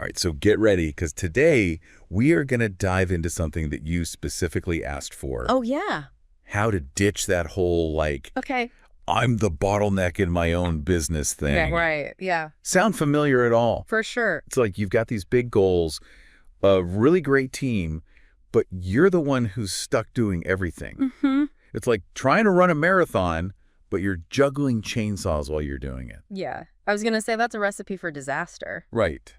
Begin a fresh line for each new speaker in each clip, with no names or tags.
All right, so get ready, because today we are going to dive into something that you specifically asked for.
Oh, yeah.
How to ditch that whole, like,
Okay.
I'm the bottleneck in my own business thing.
Right. Yeah.
Sound familiar at all?
For sure.
It's like you've got these big goals, a really great team, but you're the one who's stuck doing everything.
Mm-hmm.
It's like trying to run a marathon, but you're juggling chainsaws while you're doing it.
Yeah. I was going to say that's a recipe for disaster.
Right.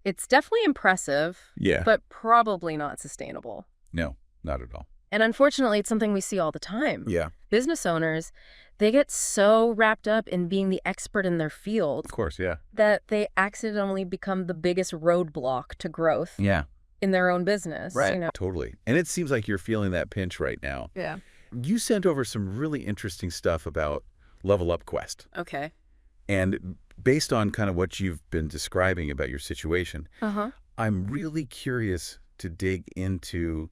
It's definitely impressive,
Yeah.
but probably not sustainable.
No, not at all.
And unfortunately, it's something we see all the time.
Yeah,
Business owners, they get so wrapped up in being the expert in their field
of course, yeah.
that they accidentally become the biggest roadblock to growth
Yeah.
in their own business.
Right.
You know?
Totally. And it seems like you're feeling that pinch right now.
Yeah.
You sent over some really interesting stuff about Level Up Quest.
Okay.
And based on kind of what you've been describing about your situation,
Uh-huh.
I'm really curious to dig into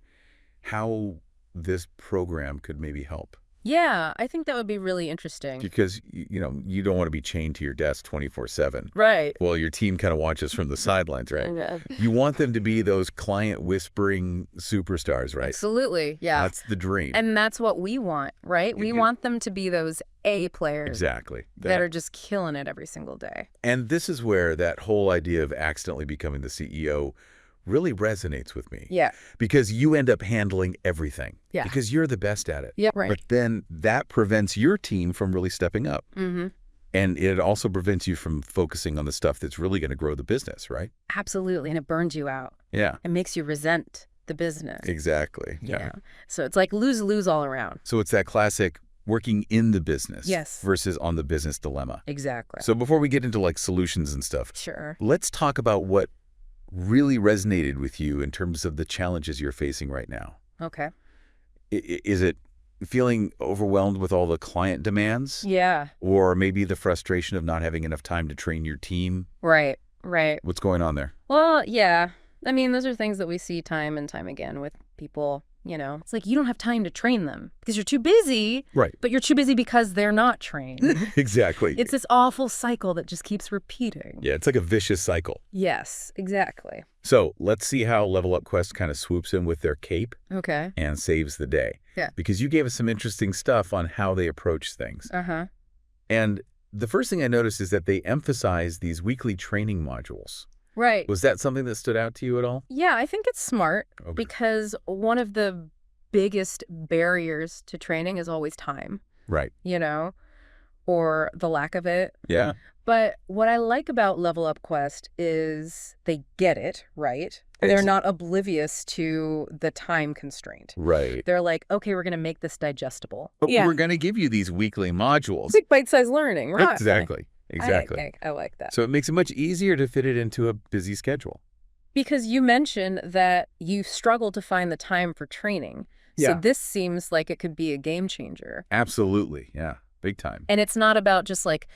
how this program could maybe help.
Yeah, I think that would be really interesting.
Because, you don't want to be chained to your desk 24/7.
Right.
Well, your team kind of watches from the sidelines, right?
Yeah.
You want them to be those client whispering superstars, right?
Absolutely. Yeah.
That's the dream.
And that's what we want, right? We want them to be those A players.
Exactly.
That are just killing it every single day.
And this is where that whole idea of accidentally becoming the CEO really resonates with me.
Yeah.
Because you end up handling everything.
Yeah.
Because you're the best at it.
Yeah, right.
But then that prevents your team from really stepping up.
Mm-hmm.
And it also prevents you from focusing on the stuff that's really going to grow the business, right?
Absolutely. And it burns you out.
Yeah.
It makes you resent the business.
Exactly.
Yeah. So it's like lose-lose all around.
So it's that classic working in the business versus on the business dilemma.
Exactly.
So before we get into like solutions and stuff,
Sure.
let's talk about what really resonated with you in terms of the challenges you're facing right now.
Okay.
Is it feeling overwhelmed with all the client demands?
Yeah.
Or maybe the frustration of not having enough time to train your team?
Right. Right.
What's going on there?
Well, yeah. I mean, those are things that we see time and time again with people. It's like you don't have time to train them because you're too busy.
Right.
But you're too busy because they're not trained.
Exactly.
It's this awful cycle that just keeps repeating.
Yeah, it's like a vicious cycle.
Yes, exactly.
So let's see how Level Up Quest kind of swoops in with their cape
Okay.
and saves the day.
Yeah.
Because you gave us some interesting stuff on how they approach things.
Uh-huh.
And the first thing I noticed is that they emphasize these weekly training modules.
Right.
Was that something that stood out to you at all?
Yeah, I think it's smart
Okay.
because one of the biggest barriers to training is always time,
Right.
or the lack of it.
Yeah.
But what I like about Level Up Quest is they get it, right? They're not oblivious to the time constraint.
Right.
They're like, okay, we're going to make this digestible.
But we're going to give you these weekly modules.
Big bite-sized learning, right?
Exactly. Exactly.
I like that.
So it makes it much easier to fit it into a busy schedule.
Because you mentioned that you struggle to find the time for training. So
Yeah.
this seems like it could be a game changer.
Absolutely. Yeah. Big time.
And it's not about just like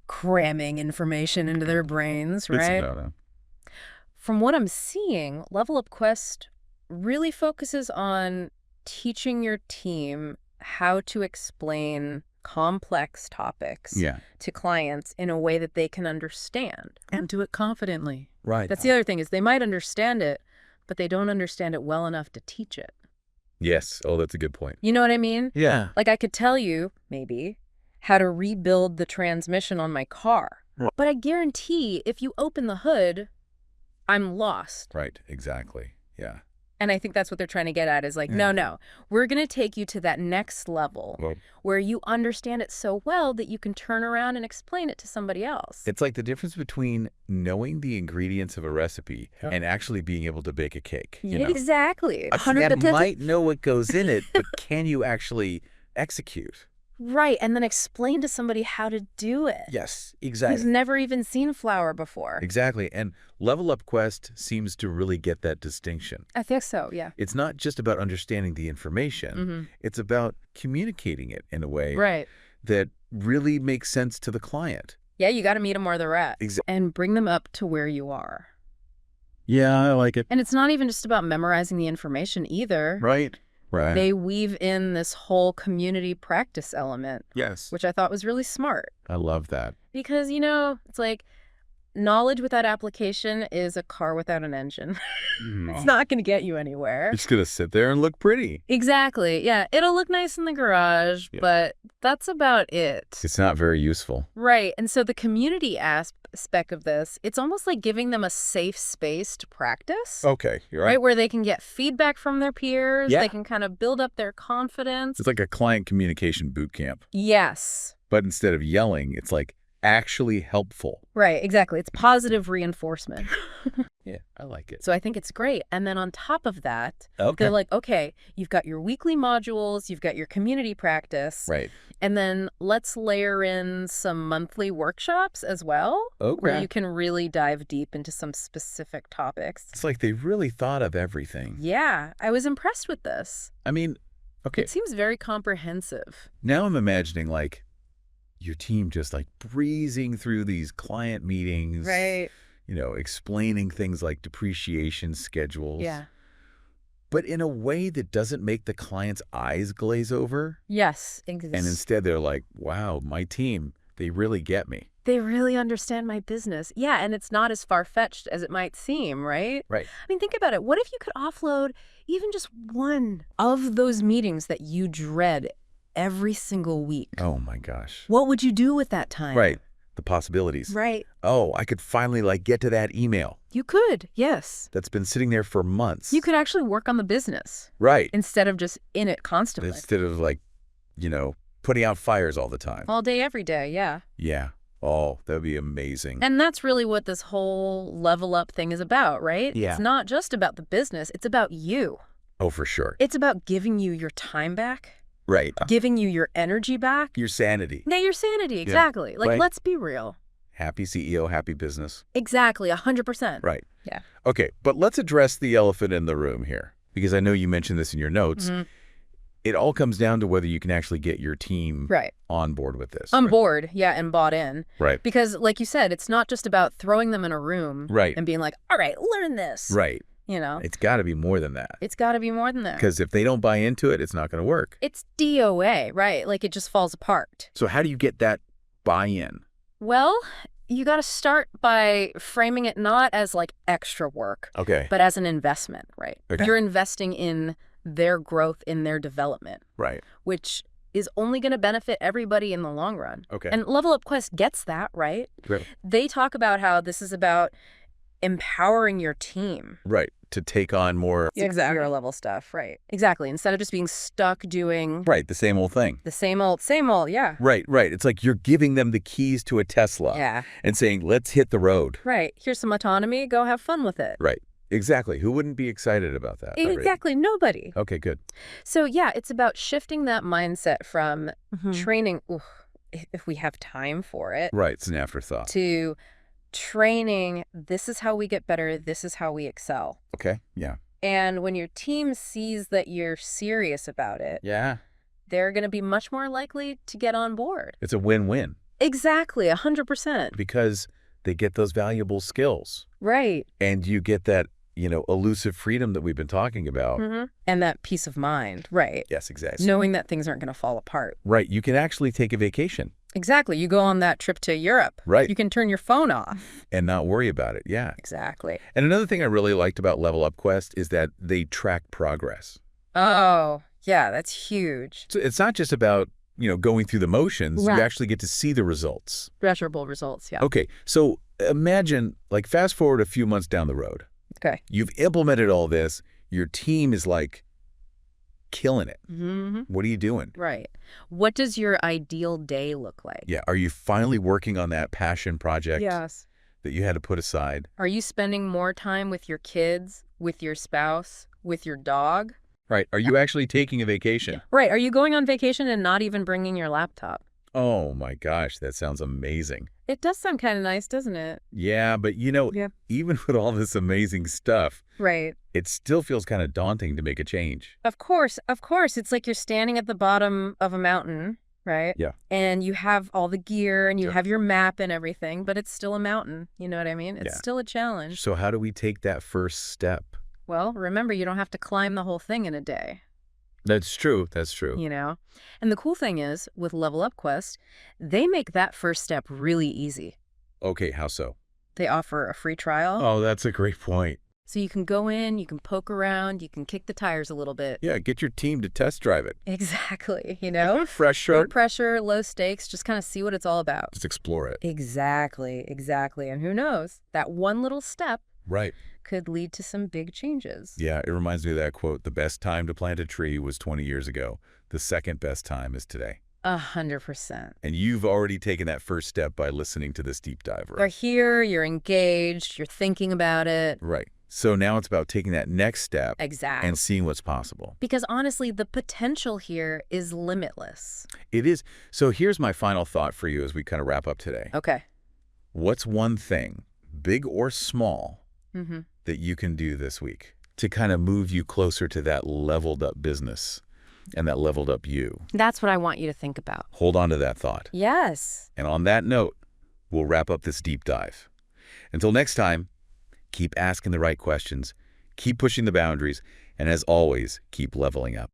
cramming information into their brains, right?
No.
From what I'm seeing, Level Up Quest really focuses on teaching your team how to explain complex topics to clients in a way that they can understand and do it confidently.
Right.
That's the other thing is they might understand it, but they don't understand it well enough to teach it.
Yes. Oh, that's a good point.
You know what I mean?
Yeah.
Like I could tell you, maybe, how to rebuild the transmission on my car.
Right.
But I guarantee if you open the hood, I'm lost.
Right. Exactly. Yeah.
And I think that's what they're trying to get at is like, no, we're going to take you to that next level where you understand it so well that you can turn around and explain it to somebody else.
It's like the difference between knowing the ingredients of a recipe and actually being able to bake a cake.
Exactly.
That might know what goes in it, but can you actually execute?
Right, and then explain to somebody how to do it.
Yes, exactly.
Who's never even seen flour before.
Exactly, and Level Up Quest seems to really get that distinction.
I think so, yeah.
It's not just about understanding the information. It's about communicating it in a way that really makes sense to the client.
Yeah, you got to meet them where they're at and bring them up to where you are.
Yeah, I like it.
And it's not even just about memorizing the information either.
Right. Right.
They weave in this whole community practice element.
Yes.
Which I thought was really smart.
I love that.
Because, it's like knowledge without application is a car without an engine. It's not going to get you anywhere.
It's going to sit there and look pretty.
Exactly. Yeah. It'll look nice in the garage, but that's about it.
It's not very useful.
Right. And so the community aspect of this, it's almost like giving them a safe space to practice.
Okay. You're right.
Right. Where they can get feedback from their peers. Yeah. They can kind of build up their confidence.
It's like a client communication boot camp.
Yes.
But instead of yelling, it's like actually helpful.
Right, exactly. It's positive reinforcement.
Yeah, I like it.
So I think it's great. And then on top of that, they're like, okay, you've got your weekly modules, you've got your community practice.
Right.
And then let's layer in some monthly workshops as well, where you can really dive deep into some specific topics.
It's like they really thought of everything.
Yeah, I was impressed with this.
I mean, okay.
It seems very comprehensive.
Now I'm imagining like your team just like breezing through these client meetings,
right?
You know, explaining things like depreciation schedules.
Yeah.
But in a way that doesn't make the client's eyes glaze over.
Yes, exactly.
And instead they're like, wow, my team, they really get me.
They really understand my business. Yeah, and it's not as far-fetched as it might seem, right?
Right.
I mean, think about it. What if you could offload even just one of those meetings that you dread every single week?
Oh my gosh.
What would you do with that time?
Right. The possibilities.
Right.
Oh, I could finally like get to that email.
You could, yes.
That's been sitting there for months.
You could actually work on the business.
Right.
Instead of just in it constantly.
Instead of like, you know, putting out fires all the time.
All day, every day, yeah.
Yeah. Oh, that'd be amazing.
And that's really what this whole level up thing is about, right?
Yeah.
It's not just about the business, it's about you.
Oh, for sure.
It's about giving you your time back.
Right.
Giving you your energy back.
Your sanity.
Yeah, your sanity, exactly.
Yeah.
Like,
right.
Let's be real.
Happy CEO, happy business.
Exactly, 100%.
Right.
Yeah.
Okay, but let's address the elephant in the room here, because I know you mentioned this in your notes. Mm-hmm. It all comes down to whether you can actually get your team on board with this.
On board, yeah, and bought in.
Right.
Because, like you said, it's not just about throwing them in a room and being like, all right, learn this.
Right.
You know?
It's got to be more than that.
It's got to be more than that.
Because if they don't buy into it, it's not going to work.
It's DOA, right? Like, it just falls apart.
So how do you get that buy-in?
Well, you got to start by framing it not as, like, extra work.
Okay.
But as an investment, right?
Okay.
You're investing in their growth, in their development.
Right.
Which is only going to benefit everybody in the long run.
Okay.
And Level Up Quest gets that, right?
Right.
They talk about how this is about empowering your team.
Right. To take on more
higher level stuff. Right. Exactly. Instead of just being stuck doing
the same old thing.
The same old, yeah.
Right. It's like you're giving them the keys to a Tesla.
Yeah.
And saying, let's hit the road.
Right. Here's some autonomy. Go have fun with it.
Right. Exactly. Who wouldn't be excited about that?
Exactly. Nobody.
Okay, good.
So, yeah, it's about shifting that mindset from training, if we have time for it.
Right. It's an afterthought.
To training, this is how we get better, this is how we excel.
Okay, yeah.
And when your team sees that you're serious about it, they're going to be much more likely to get on board.
It's a win-win.
Exactly, 100%.
Because they get those valuable skills.
Right.
And you get that, elusive freedom that we've been talking about.
Mm-hmm. And that peace of mind, right.
Yes, exactly.
Knowing that things aren't going to fall apart.
Right, you can actually take a vacation.
Exactly. You go on that trip to Europe.
Right.
You can turn your phone off.
And not worry about it. Yeah.
Exactly.
And another thing I really liked about Level Up Quest is that they track progress.
Oh, yeah, that's huge.
So it's not just about, going through the motions.
Right.
You actually get to see the results.
Measurable results, yeah.
Okay. So imagine, fast forward a few months down the road.
Okay.
You've implemented all this. Your team is killing it.
Mm-hmm.
What are you doing?
Right. What does your ideal day look like?
Yeah. Are you finally working on that passion project that you had to put aside?
Are you spending more time with your kids, with your spouse, with your dog?
Right. Are you actually taking a vacation?
Right. Are you going on vacation and not even bringing your laptop?
Oh, my gosh. That sounds amazing.
It does sound kind of nice, doesn't it?
Yeah, but even with all this amazing stuff,
right,
it still feels kind of daunting to make a change.
Of course. It's like you're standing at the bottom of a mountain, right?
Yeah.
And you have all the gear and you have your map and everything, but it's still a mountain. You know what I mean? It's still a challenge.
So how do we take that first step?
Well, remember, you don't have to climb the whole thing in a day.
That's true. That's true.
And the cool thing is, with Level Up Quest, they make that first step really easy.
Okay, how so?
They offer a free trial.
Oh, that's a great point.
So you can go in, you can poke around, you can kick the tires a little bit.
Yeah, get your team to test drive it.
Exactly,
Fresh start.
No pressure, low stakes, just kind of see what it's all about.
Just explore it.
Exactly. And who knows, that one little step could lead to some big changes.
Yeah, it reminds me of that quote, the best time to plant a tree was 20 years ago. The second best time is today.
100%.
And you've already taken that first step by listening to this deep dive, right?
You're here, you're engaged, you're thinking about it.
Right. So now it's about taking that next step
and
seeing what's possible.
Because honestly, the potential here is limitless.
It is. So here's my final thought for you as we kind of wrap up today.
Okay.
What's one thing, big or small, that you can do this week to kind of move you closer to that leveled up business and that leveled up you?
That's what I want you to think about.
Hold on to that thought.
Yes.
And on that note, we'll wrap up this deep dive. Until next time, keep asking the right questions, keep pushing the boundaries, and as always, keep leveling up.